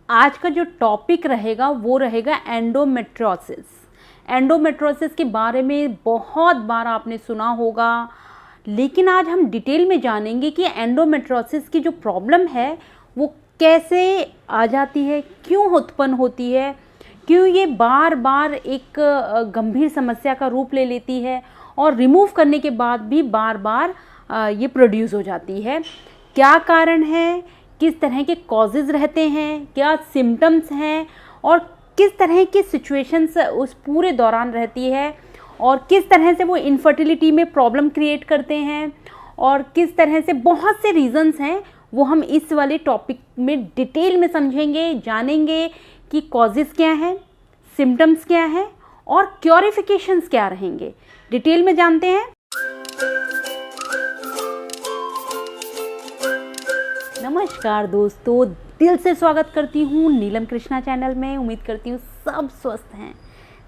आज का जो टॉपिक रहेगा वो रहेगा एंडोमेट्रियोसिस। एंडोमेट्रियोसिस के बारे में बहुत बार आपने सुना होगा, लेकिन आज हम डिटेल में जानेंगे कि एंडोमेट्रियोसिस की जो प्रॉब्लम है वो कैसे आ जाती है, क्यों उत्पन्न होती है, क्यों ये बार बार एक गंभीर समस्या का रूप ले लेती है और रिमूव करने के बाद भी बार बार ये प्रोड्यूस हो जाती है। क्या कारण है, किस तरह के कॉजेज़ रहते हैं, क्या सिम्टम्स हैं और किस तरह की सिचुएशंस उस पूरे दौरान रहती है और किस तरह से वो इनफर्टिलिटी में प्रॉब्लम क्रिएट करते हैं और किस तरह से बहुत से रीज़न्स हैं, वो हम इस वाले टॉपिक में डिटेल में समझेंगे, जानेंगे कि कॉजेज़ क्या हैं, सिम्टम्स क्या हैं और क्योरिफिकेशंस क्या रहेंगे। डिटेल में जानते हैं। नमस्कार दोस्तों, दिल से स्वागत करती हूँ नीलम कृष्णा चैनल में। उम्मीद करती हूँ सब स्वस्थ हैं,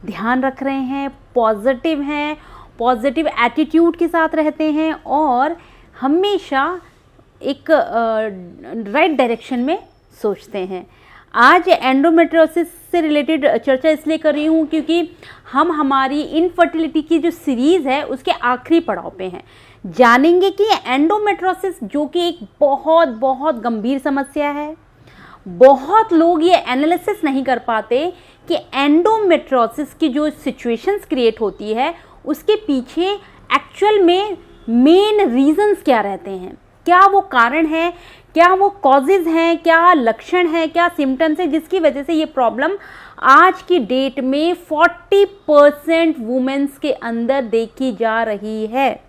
ध्यान रख रहे हैं, पॉजिटिव हैं, पॉजिटिव एटीट्यूड के साथ रहते हैं और हमेशा एक राइट डायरेक्शन में सोचते हैं। आज एंडोमेट्रियोसिस से रिलेटेड चर्चा इसलिए कर रही हूँ क्योंकि हम हमारी इनफर्टिलिटी की जो सीरीज़ है उसके आखिरी पड़ाव पे हैं। जानेंगे कि एंडोमेट्रियोसिस जो कि एक बहुत गंभीर समस्या है, बहुत लोग ये एनालिसिस नहीं कर पाते कि एंडोमेट्रियोसिस की जो सिचुएशंस क्रिएट होती है उसके पीछे एक्चुअल में मेन रीजंस क्या रहते हैं, क्या वो कारण है, क्या वो कॉजेज़ हैं, क्या लक्षण हैं, क्या सिम्टम्स हैं जिसकी वजह से ये प्रॉब्लम आज की डेट में 40% वुमेन्स के अंदर देखी जा रही है।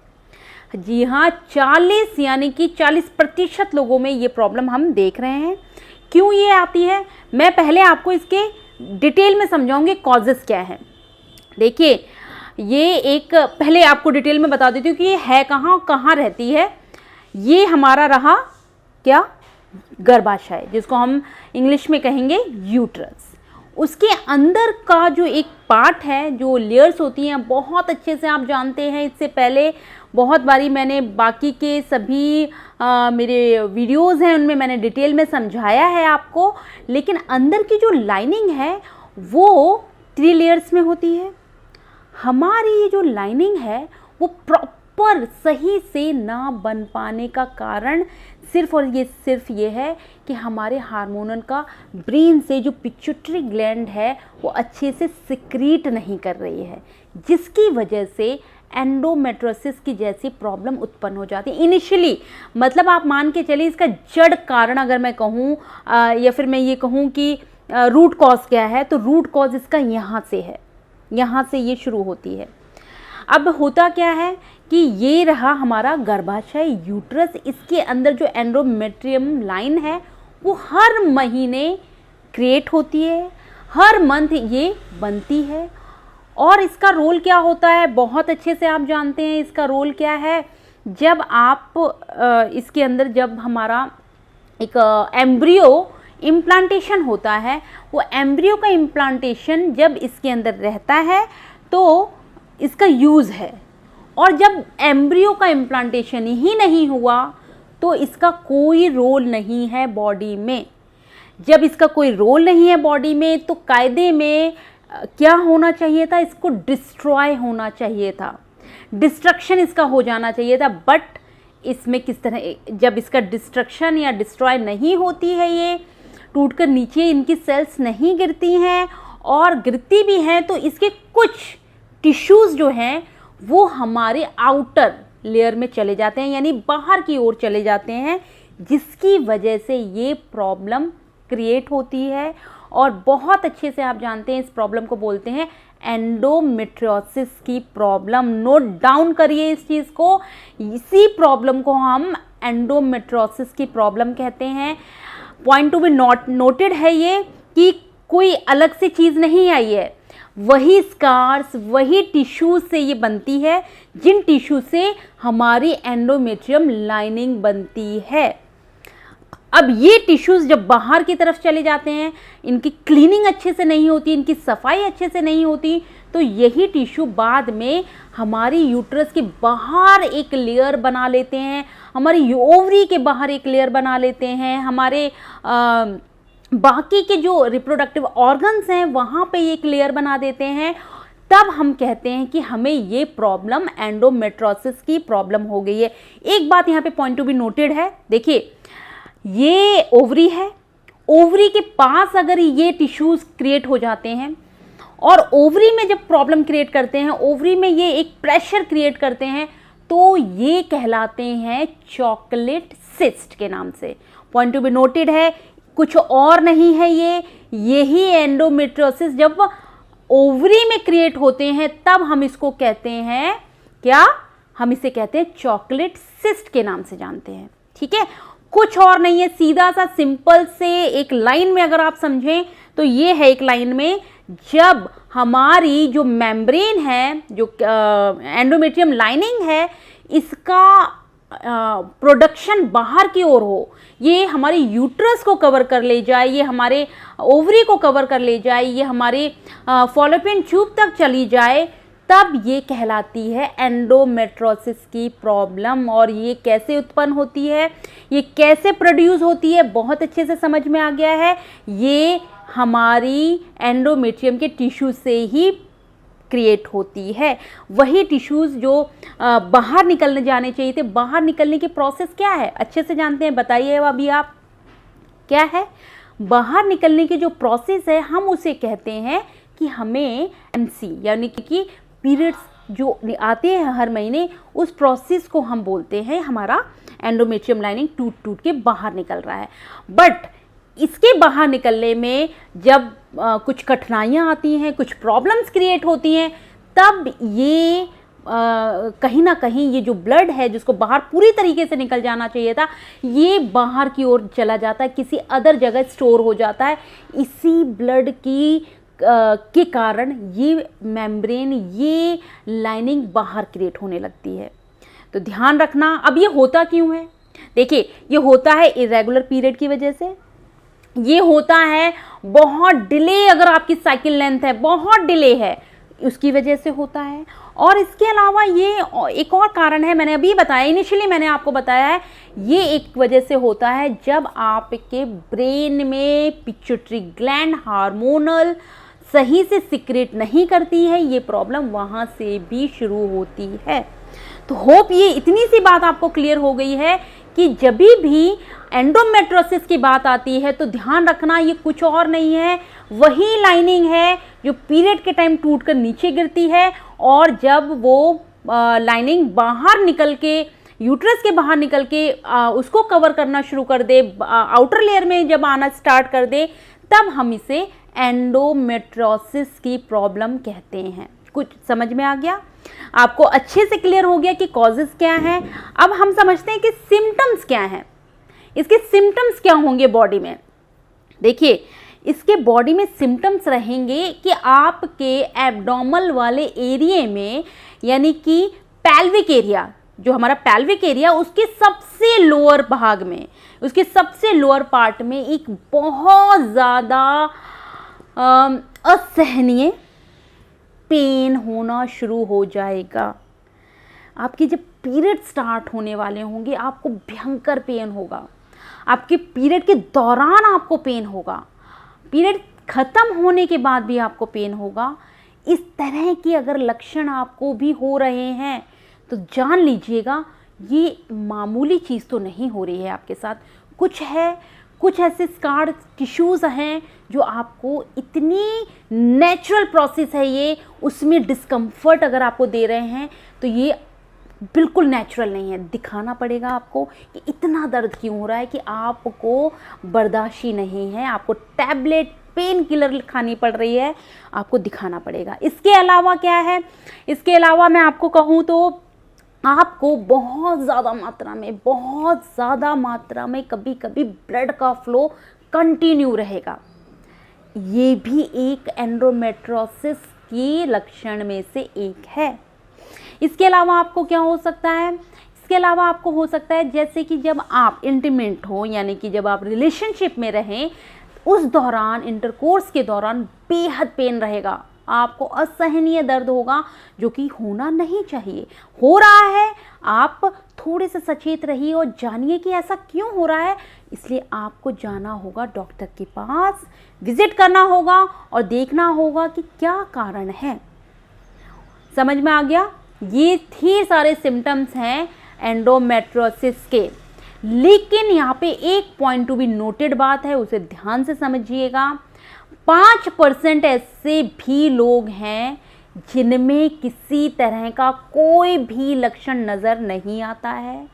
जी हाँ, 40 यानी कि 40% लोगों में ये प्रॉब्लम हम देख रहे हैं। क्यों ये आती है, मैं पहले आपको इसके डिटेल में समझाऊंगी कॉजेज़ क्या है। देखिए, ये एक पहले आपको डिटेल में बता देती हूँ कि ये है कहाँ रहती है। ये हमारा रहा क्या, गर्भाशय, जिसको हम इंग्लिश में कहेंगे यूट्रस। उसके अंदर का जो एक पार्ट है, जो लेयर्स होती हैं, बहुत अच्छे से आप जानते हैं। इससे पहले बहुत बारी मैंने बाकी के सभी मेरे वीडियोस हैं उनमें मैंने डिटेल में समझाया है आपको, लेकिन अंदर की जो लाइनिंग है वो 3 लेयर्स में होती है। हमारी ये जो लाइनिंग है वो प्रॉपर सही से ना बन पाने का कारण सिर्फ और सिर्फ ये है कि हमारे हार्मोन का ब्रेन से जो पिट्यूटरी ग्लैंड है वो अच्छे से सिक्रीट नहीं कर रही है, जिसकी वजह से एंडोमेट्रियोसिस की जैसी प्रॉब्लम उत्पन्न हो जाती है इनिशियली। मतलब आप मान के चलिए, इसका जड़ कारण अगर मैं कहूँ या फिर मैं ये कहूँ कि रूट कॉज क्या है, तो रूट कॉज इसका यहाँ से है, यहाँ से ये शुरू होती है। अब होता क्या है कि ये रहा हमारा गर्भाशय, यूट्रस। इसके अंदर जो एंडोमेट्रियम लाइन है वो हर महीने क्रिएट होती है, हर मंथ ये बनती है। और इसका रोल क्या होता है, बहुत अच्छे से आप जानते हैं इसका रोल क्या है। जब आप इसके अंदर जब हमारा एक एम्ब्रियो इम्प्लांटेशन होता है, वो एम्ब्रियो का इम्प्लांटेशन जब इसके अंदर रहता है तो इसका यूज़ है, और जब एम्ब्रियो का इम्प्लांटेशन ही नहीं हुआ तो इसका कोई रोल नहीं है बॉडी में। जब इसका कोई रोल नहीं है बॉडी में तो कायदे में क्या होना चाहिए था, इसको डिस्ट्रॉय होना चाहिए था, डिस्ट्रक्शन इसका हो जाना चाहिए था। बट इसमें किस तरह, जब इसका डिस्ट्रक्शन या डिस्ट्रॉय नहीं होती है, ये टूटकर नीचे इनकी सेल्स नहीं गिरती हैं, और गिरती भी हैं तो इसके कुछ टिश्यूज़ जो हैं वो हमारे आउटर लेयर में चले जाते हैं, यानी बाहर की ओर चले जाते हैं, जिसकी वजह से ये प्रॉब्लम क्रिएट होती है। और बहुत अच्छे से आप जानते हैं इस प्रॉब्लम को बोलते हैं एंडोमेट्रियोसिस की प्रॉब्लम। नोट डाउन करिए इस चीज़ को, इसी प्रॉब्लम को हम एंडोमेट्रियोसिस की प्रॉब्लम कहते हैं। पॉइंट टू बी नोटेड है ये कि कोई अलग से चीज़ नहीं आई है, वही स्कार्स, वही टिश्यूज से ये बनती है, जिन टिश्यू से हमारी एंडोमेट्रियम लाइनिंग बनती है। अब ये टिश्यूज जब बाहर की तरफ चले जाते हैं, इनकी क्लीनिंग अच्छे से नहीं होती, इनकी सफाई अच्छे से नहीं होती, तो यही टिश्यू बाद में हमारी यूट्रस के बाहर एक लेयर बना लेते हैं, हमारी ओवरी के बाहर एक लेयर बना लेते हैं, हमारे बाकी के जो रिप्रोडक्टिव ऑर्गन्स हैं वहाँ पे एक लेयर बना देते हैं, तब हम कहते हैं कि हमें ये प्रॉब्लम एंडोमेट्रोसिस की प्रॉब्लम हो गई है। एक बात यहाँ पे पॉइंट टू बी नोटेड है, देखिए ये ओवरी है, ओवरी के पास अगर ये टिश्यूज क्रिएट हो जाते हैं और ओवरी में जब प्रॉब्लम क्रिएट करते हैं, ओवरी में ये एक प्रेशर क्रिएट करते हैं, तो ये कहलाते हैं चॉकलेट सिस्ट के नाम से। पॉइंट टू बी नोटेड है, कुछ और नहीं है, यही एंडोमेट्रोसिस जब ओवरी में क्रिएट होते हैं तब हम इसको कहते हैं क्या, हम इसे कहते हैं चॉकलेट सिस्ट के नाम से जानते हैं। ठीक है, कुछ और नहीं है, सीधा सा सिंपल से एक लाइन में अगर आप समझें तो ये है, एक लाइन में जब हमारी जो मेम्ब्रेन है, जो एंडोमेट्रियम लाइनिंग है, इसका प्रोडक्शन बाहर की ओर हो, ये हमारे यूट्रस को कवर कर ले जाए, ये हमारे ओवरी को कवर कर ले जाए, ये हमारे फॉलोपियन ट्यूब तक चली जाए, तब ये कहलाती है एंडोमेट्रोसिस की प्रॉब्लम। और ये कैसे उत्पन्न होती है, ये कैसे प्रोड्यूस होती है, बहुत अच्छे से समझ में आ गया है। ये हमारी एंडोमेट्रियम के टिश्यू से ही क्रिएट होती है। वही टिश्यूज़ जो बाहर निकलने जाने चाहिए थे, बाहर निकलने की प्रोसेस क्या है, अच्छे से जानते हैं, बताइए अभी आप क्या है। बाहर निकलने की जो प्रोसेस है, हम उसे कहते हैं कि हमें एमसी यानी कि पीरियड्स जो आते हैं हर महीने, उस प्रोसेस को हम बोलते हैं हमारा एंडोमेट्रियम लाइनिंग टूट टूट के बाहर निकल रहा है। बट इसके बाहर निकलने में जब कुछ कठिनाइयाँ आती हैं, कुछ प्रॉब्लम्स क्रिएट होती हैं, तब ये कहीं ना कहीं ये जो ब्लड है जिसको बाहर पूरी तरीके से निकल जाना चाहिए था, ये बाहर की ओर चला जाता है, किसी अदर जगह स्टोर हो जाता है। इसी ब्लड की के कारण ये मेम्ब्रेन, ये लाइनिंग बाहर क्रिएट होने लगती है। तो ध्यान रखना, अब ये होता क्यों है, देखिए ये होता है इरेगुलर पीरियड की वजह से, ये होता है बहुत डिले, अगर आपकी साइकिल लेंथ है बहुत डिले है उसकी वजह से होता है। और इसके अलावा ये एक और कारण है, मैंने अभी बताया, इनिशियली मैंने आपको बताया है, ये एक वजह से होता है जब आपके ब्रेन में पिट्यूटरी ग्लैंड हार्मोनल सही से सिक्रेट नहीं करती है, ये प्रॉब्लम वहाँ से भी शुरू होती है। तो होप ये इतनी सी बात आपको क्लियर हो गई है कि जब भी एंडोमेट्रोसिस की बात आती है तो ध्यान रखना, ये कुछ और नहीं है, वही लाइनिंग है जो पीरियड के टाइम टूटकर नीचे गिरती है, और जब वो लाइनिंग बाहर निकल के, यूट्रस के बाहर निकल के उसको कवर करना शुरू कर दे, आउटर लेयर में जब आना स्टार्ट कर दे, तब हम इसे एंडोमेट्रोसिस की प्रॉब्लम कहते हैं। कुछ समझ में आ गया, आपको अच्छे से क्लियर हो गया कि कॉजेस क्या हैं। अब हम समझते हैं कि सिम्टम्स क्या हैं, इसके सिम्टम्स क्या होंगे बॉडी में। देखिए इसके बॉडी में सिम्टम्स रहेंगे कि आपके एब्डोमल वाले एरिया में, यानी कि पैल्विक एरिया, जो हमारा पैल्विक एरिया, उसके सबसे लोअर भाग में, उसके सबसे लोअर पार्ट में एक बहुत ज़्यादा असहनीय पेन होना शुरू हो जाएगा। आपके जब पीरियड स्टार्ट होने वाले होंगे आपको भयंकर पेन होगा, आपके पीरियड के दौरान आपको पेन होगा, पीरियड ख़त्म होने के बाद भी आपको पेन होगा। इस तरह के अगर लक्षण आपको भी हो रहे हैं तो जान लीजिएगा ये मामूली चीज़ तो नहीं हो रही है आपके साथ, कुछ है, कुछ ऐसे स्कार टिश्यूज़ हैं जो आपको, इतनी नेचुरल प्रोसेस है ये, उसमें डिस्कम्फर्ट अगर आपको दे रहे हैं तो ये बिल्कुल नेचुरल नहीं है। दिखाना पड़ेगा आपको कि इतना दर्द क्यों हो रहा है कि आपको बर्दाश्त नहीं है, आपको टैबलेट पेन किलर खानी पड़ रही है, आपको दिखाना पड़ेगा। इसके अलावा क्या है, इसके अलावा मैं आपको कहूँ तो आपको बहुत ज़्यादा मात्रा में कभी कभी ब्लड का फ्लो कंटिन्यू रहेगा, ये भी एक एंडोमेट्रोसिस के लक्षण में से एक है। इसके अलावा आपको क्या हो सकता है, इसके अलावा आपको हो सकता है जैसे कि जब आप इंटीमेट हो, यानी कि जब आप रिलेशनशिप में रहें, उस दौरान, इंटरकोर्स के दौरान बेहद पेन रहेगा, आपको असहनीय दर्द होगा जो कि होना नहीं चाहिए, हो रहा है। आप थोड़े से सचेत रहिए और जानिए कि ऐसा क्यों हो रहा है, इसलिए आपको जाना होगा डॉक्टर के पास, विजिट करना होगा और देखना होगा कि क्या कारण है। समझ में आ गया? ये थी सारे सिम्टम्स हैं एंडोमेट्रियोसिस के। लेकिन यहाँ पे एक पॉइंट टू बी नोटेड बात है, उसे ध्यान से समझिएगा। 5% ऐसे भी लोग हैं जिनमें किसी तरह का कोई भी लक्षण नज़र नहीं आता है,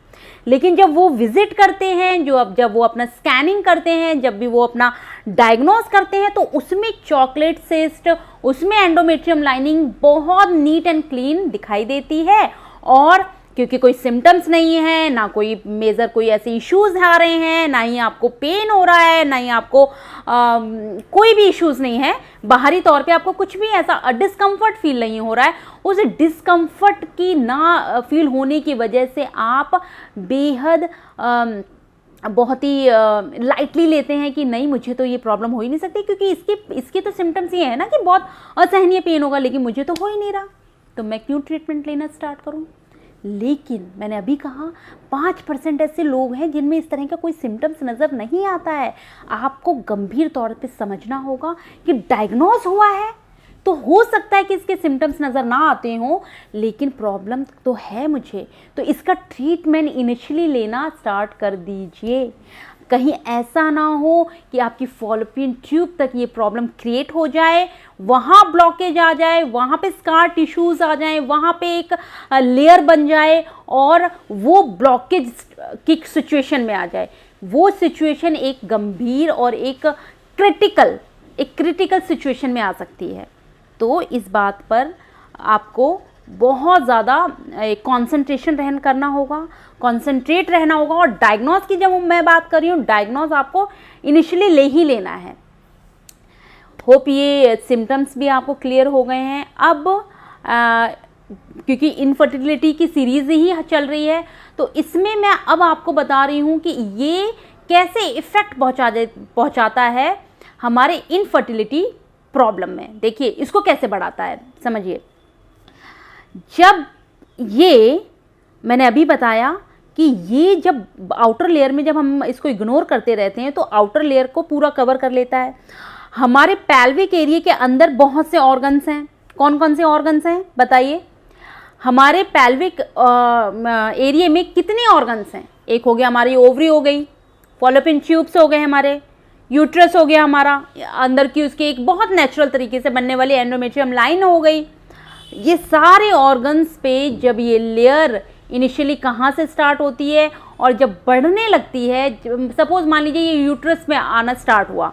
लेकिन जब वो विजिट करते हैं, जब वो अपना स्कैनिंग करते हैं, जब भी वो अपना डायग्नोस करते हैं, तो उसमें चॉकलेट सिस्ट, उसमें एंडोमेट्रियम लाइनिंग बहुत नीट एंड क्लीन दिखाई देती है। और क्योंकि कोई सिम्टम्स नहीं है, ना कोई मेजर कोई ऐसे इश्यूज आ रहे हैं, ना ही आपको पेन हो रहा है, ना ही आपको कोई भी इश्यूज नहीं है, बाहरी तौर पे आपको कुछ भी ऐसा डिस्कम्फर्ट फील नहीं हो रहा है, उस डिस्कम्फर्ट की ना फील होने की वजह से आप बेहद बहुत ही लाइटली लेते हैं कि नहीं, मुझे तो ये प्रॉब्लम हो ही नहीं सकती, क्योंकि इसके तो सिम्टम्स ये है ना कि बहुत असहनीय पेन होगा, लेकिन मुझे तो हो ही नहीं रहा, तो मैं क्यों ट्रीटमेंट लेना स्टार्ट करूं। लेकिन मैंने अभी कहा 5% ऐसे लोग हैं जिनमें इस तरह का कोई सिम्टम्स नज़र नहीं आता है। आपको गंभीर तौर पे समझना होगा कि डायग्नोज हुआ है तो हो सकता है कि इसके सिम्टम्स नज़र ना आते हों, लेकिन प्रॉब्लम तो है मुझे, तो इसका ट्रीटमेंट इनिशियली लेना स्टार्ट कर दीजिए। कहीं ऐसा ना हो कि आपकी फॉलोपियन ट्यूब तक ये प्रॉब्लम क्रिएट हो जाए, वहाँ ब्लॉकेज आ जाए, वहाँ पे स्कार टिश्यूज़ आ जाएं, वहाँ पे एक लेयर बन जाए और वो ब्लॉकेज की सिचुएशन में आ जाए। वो सिचुएशन एक गंभीर और एक क्रिटिकल सिचुएशन में आ सकती है। तो इस बात पर आपको बहुत ज़्यादा कंसंट्रेट रहना होगा। और डायग्नोस की जब मैं बात कर रही हूँ, डायग्नोस आपको इनिशियली ले ही लेना है। होप ये सिम्टम्स भी आपको क्लियर हो गए हैं। अब क्योंकि इनफर्टिलिटी की सीरीज़ ही चल रही है, तो इसमें मैं अब आपको बता रही हूँ कि ये कैसे इफ़ेक्ट पहुँचाता है हमारे इनफर्टिलिटी प्रॉब्लम में। देखिए इसको कैसे बढ़ाता है, समझिए। जब ये मैंने अभी बताया कि ये जब आउटर लेयर में जब हम इसको इग्नोर करते रहते हैं तो आउटर लेयर को पूरा कवर कर लेता है। हमारे पैल्विक एरिया के अंदर बहुत से ऑर्गन्स हैं। कौन कौन से ऑर्गन्स हैं बताइए? हमारे पैल्विक एरिया में कितने ऑर्गन्स हैं? एक हो गया हमारी ओवरी हो गई, फॉलोपियन ट्यूब्स हो गए हमारे, यूट्रस हो गया हमारा, अंदर की उसके एक बहुत नेचुरल तरीके से बनने वाली एंडोमेट्रियम लाइन हो गई। ये सारे ऑर्गन्स पे जब ये लेयर इनिशियली कहाँ से स्टार्ट होती है और जब बढ़ने लगती है, सपोज मान लीजिए ये यूट्रस में आना स्टार्ट हुआ,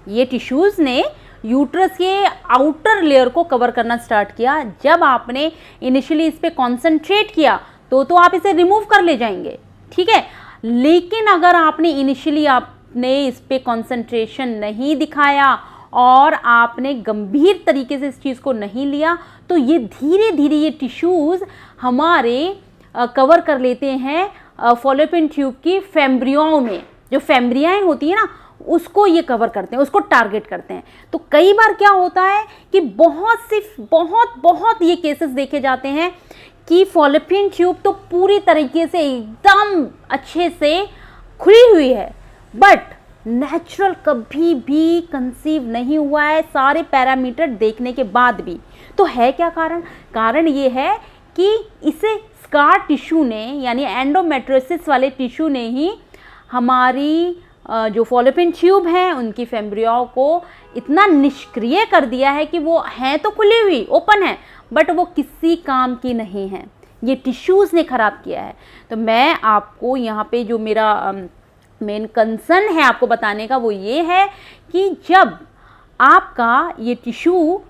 ये टिश्यूज़ ने यूट्रस के आउटर लेयर को कवर करना स्टार्ट किया। जब आपने इनिशियली इस पर कॉन्सेंट्रेट किया तो आप इसे रिमूव कर ले जाएंगे, ठीक है। लेकिन अगर आपने इनिशियली आपने इस पर कॉन्सेंट्रेशन नहीं दिखाया और आपने गंभीर तरीके से इस चीज़ को नहीं लिया, तो ये धीरे धीरे ये टिश्यूज़ हमारे कवर कर लेते हैं फॉलोपियन ट्यूब की फैम्ब्रियों में। जो फैम्ब्रियाएँ होती हैं ना, उसको ये कवर करते हैं, उसको टारगेट करते हैं। तो कई बार क्या होता है कि बहुत ये केसेस देखे जाते हैं कि फॉलोपियन ट्यूब तो पूरी तरीके से एकदम अच्छे से खुली हुई है, बट नेचुरल कभी भी कंसीव नहीं हुआ है, सारे पैरामीटर देखने के बाद भी। तो है क्या कारण? कारण ये है कि इसे स्कार टिश्यू ने, यानी एंडोमेट्रियोसिस वाले टिश्यू ने ही हमारी जो फॉलोपियन ट्यूब हैं उनकी फैम्ब्रियो को इतना निष्क्रिय कर दिया है कि वो हैं तो खुली हुई, ओपन है, बट वो किसी काम की नहीं है। ये टिश्यूज़ ने ख़राब किया है। तो मैं आपको यहाँ पे जो मेरा मेन कंसर्न है आपको बताने का, वो ये है कि जब आपका ये टिश्यू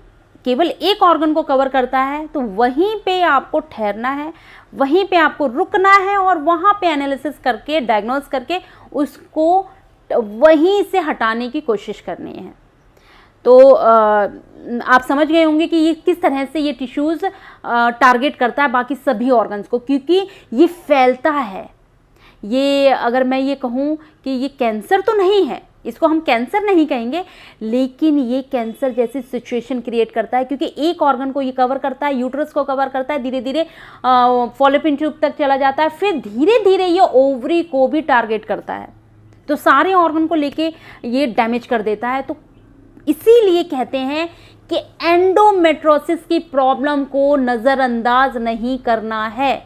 केवल एक ऑर्गन को कवर करता है तो वहीं पे आपको ठहरना है, वहीं पे आपको रुकना है और वहाँ पे एनालिसिस करके, डायग्नोस करके उसको वहीं से हटाने की कोशिश करनी है। तो आप समझ गए होंगे कि ये किस तरह से ये टिश्यूज़ टारगेट करता है बाकी सभी ऑर्गन्स को, क्योंकि ये फैलता है। ये अगर मैं ये कहूँ कि ये कैंसर तो नहीं है, इसको हम कैंसर नहीं कहेंगे, लेकिन ये कैंसर जैसी सिचुएशन क्रिएट करता है, क्योंकि एक ऑर्गन को ये कवर करता है, यूट्रस को कवर करता है, धीरे धीरे फॉलोपियन ट्यूब तक चला जाता है, फिर धीरे धीरे ये ओवरी को भी टारगेट करता है। तो सारे ऑर्गन को लेके ये डैमेज कर देता है। तो इसीलिए कहते हैं कि एंडोमेट्रोसिस की प्रॉब्लम को नज़रअंदाज नहीं करना है।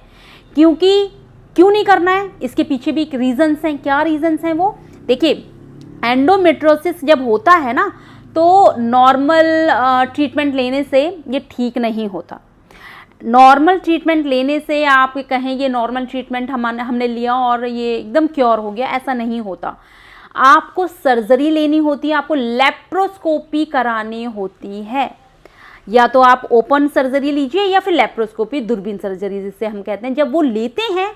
क्यों नहीं करना है, इसके पीछे भी एक रीजंस हैं। क्या रीजंस हैं वो देखिए, एंडोमेट्रोसिस जब होता है ना तो नॉर्मल ट्रीटमेंट लेने से ये ठीक नहीं होता। नॉर्मल ट्रीटमेंट लेने से आप कहें ये नॉर्मल ट्रीटमेंट हमने लिया और ये एकदम क्योर हो गया, ऐसा नहीं होता। आपको सर्जरी लेनी होती है, आपको लेप्रोस्कोपी करानी होती है। या तो आप ओपन सर्जरी लीजिए या फिर लेप्रोस्कोपी, दूरबीन सर्जरी जिसे हम कहते हैं। जब वो लेते हैं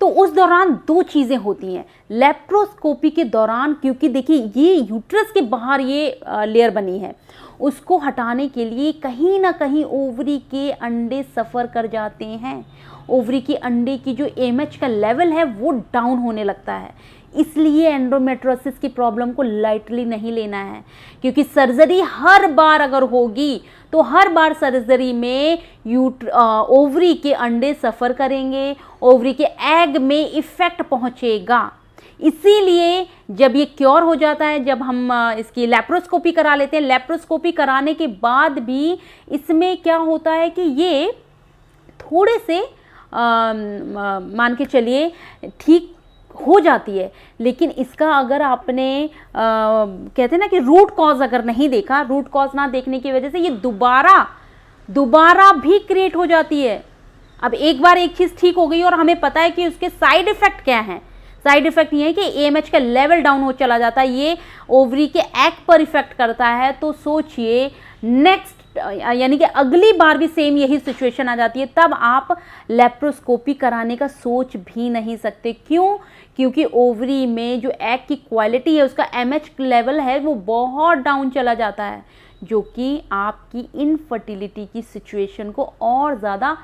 तो उस दौरान दो चीज़ें होती हैं। लेप्रोस्कोपी के दौरान, क्योंकि देखिए ये यूट्रस के बाहर ये लेयर बनी है, उसको हटाने के लिए कहीं ना कहीं ओवरी के अंडे सफ़र कर जाते हैं। ओवरी के अंडे की जो एमएच का लेवल है वो डाउन होने लगता है। इसलिए एंडोमेट्रोसिस की प्रॉब्लम को लाइटली नहीं लेना है, क्योंकि सर्जरी हर बार अगर होगी तो हर बार सर्जरी में ओवरी के अंडे सफ़र करेंगे, ओवरी के एग में इफेक्ट पहुंचेगा। इसीलिए जब ये क्योर हो जाता है, जब हम इसकी लेप्रोस्कोपी करा लेते हैं, लेप्रोस्कोपी कराने के बाद भी इसमें क्या होता है कि ये थोड़े से मान के चलिए ठीक हो जाती है। लेकिन इसका अगर आपने कहते हैं ना कि रूट कॉज अगर नहीं देखा, रूट कॉज ना देखने की वजह से ये दोबारा भी क्रिएट हो जाती है। अब एक बार एक चीज़ ठीक हो गई और हमें पता है कि उसके साइड इफेक्ट क्या हैं। साइड इफेक्ट ये है कि एएमएच का लेवल डाउन हो चला जाता है, ये ओवरी के एग पर इफेक्ट करता है। तो सोचिए नेक्स्ट यानी कि अगली बार भी सेम यही सिचुएशन आ जाती है, तब आप लेप्रोस्कोपी कराने का सोच भी नहीं सकते। क्यों? क्योंकि ओवरी में जो एग की क्वालिटी है, उसका एमएच लेवल है वो बहुत डाउन चला जाता है, जो कि आपकी इनफर्टिलिटी की सिचुएशन को और ज़्यादा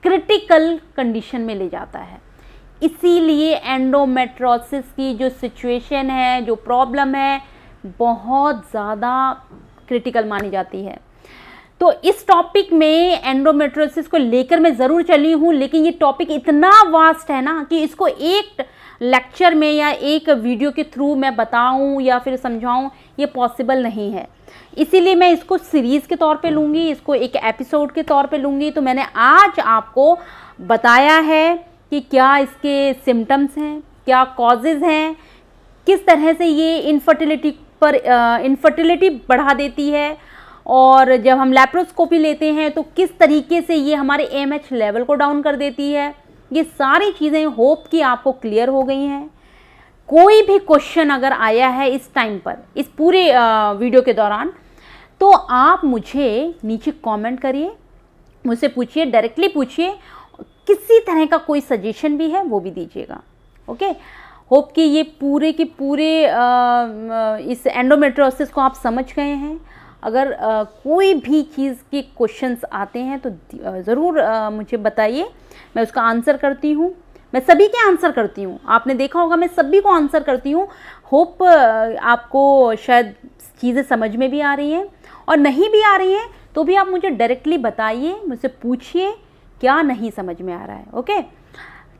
क्रिटिकल कंडीशन में ले जाता है। इसीलिए एंडोमेट्रोसिस की जो सिचुएशन है, जो प्रॉब्लम है, बहुत ज़्यादा क्रिटिकल मानी जाती है। तो इस टॉपिक में एंडोमेट्रोसिस को लेकर मैं ज़रूर चली हूँ, लेकिन ये टॉपिक इतना वास्ट है ना कि इसको एक लेक्चर में या एक वीडियो के थ्रू मैं बताऊँ या फिर समझाऊँ, ये पॉसिबल नहीं है। इसीलिए मैं इसको सीरीज़ के तौर पे लूँगी, इसको एक एपिसोड के तौर पे लूँगी। तो मैंने आज आपको बताया है कि क्या इसके सिम्टम्स हैं, क्या कॉजेज़ हैं, किस तरह से ये इनफर्टिलिटी बढ़ा देती है, और जब हम लेप्रोस्कोपी लेते हैं तो किस तरीके से ये हमारे एएमएच लेवल को डाउन कर देती है। ये सारी चीज़ें होप कि आपको क्लियर हो गई हैं। कोई भी क्वेश्चन अगर आया है इस टाइम पर, इस पूरे वीडियो के दौरान, तो आप मुझे नीचे कमेंट करिए, मुझसे पूछिए, डायरेक्टली पूछिए। किसी तरह का कोई सजेशन भी है वो भी दीजिएगा। ओके, होप कि ये पूरे के पूरे इस एंडोमेट्रोसिस को आप समझ गए हैं। अगर कोई भी चीज़ के क्वेश्चंस आते हैं तो ज़रूर मुझे बताइए, मैं उसका आंसर करती हूँ। मैं सभी के आंसर करती हूँ, आपने देखा होगा मैं सभी को आंसर करती हूँ। होप आपको शायद चीज़ें समझ में भी आ रही हैं, और नहीं भी आ रही हैं तो भी आप मुझे डायरेक्टली बताइए, मुझसे पूछिए क्या नहीं समझ में आ रहा है। ओके,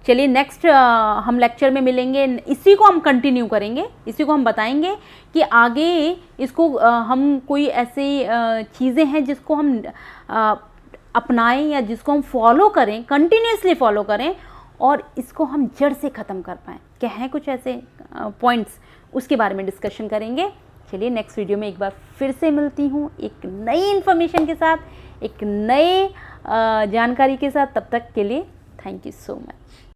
चलिए नेक्स्ट हम लेक्चर में मिलेंगे। इसी को हम कंटिन्यू करेंगे, इसी को हम बताएंगे कि आगे इसको हम कोई ऐसी चीज़ें हैं जिसको हम अपनाएं या जिसको हम फॉलो करें, कंटिन्यूसली फॉलो करें, और इसको हम जड़ से ख़त्म कर पाएँ। क्या हैं कुछ ऐसे पॉइंट्स, उसके बारे में डिस्कशन करेंगे। चलिए नेक्स्ट वीडियो में एक बार फिर से मिलती हूँ एक नई इन्फॉर्मेशन के साथ, एक नए जानकारी के साथ। तब तक के लिए थैंक यू सो मच।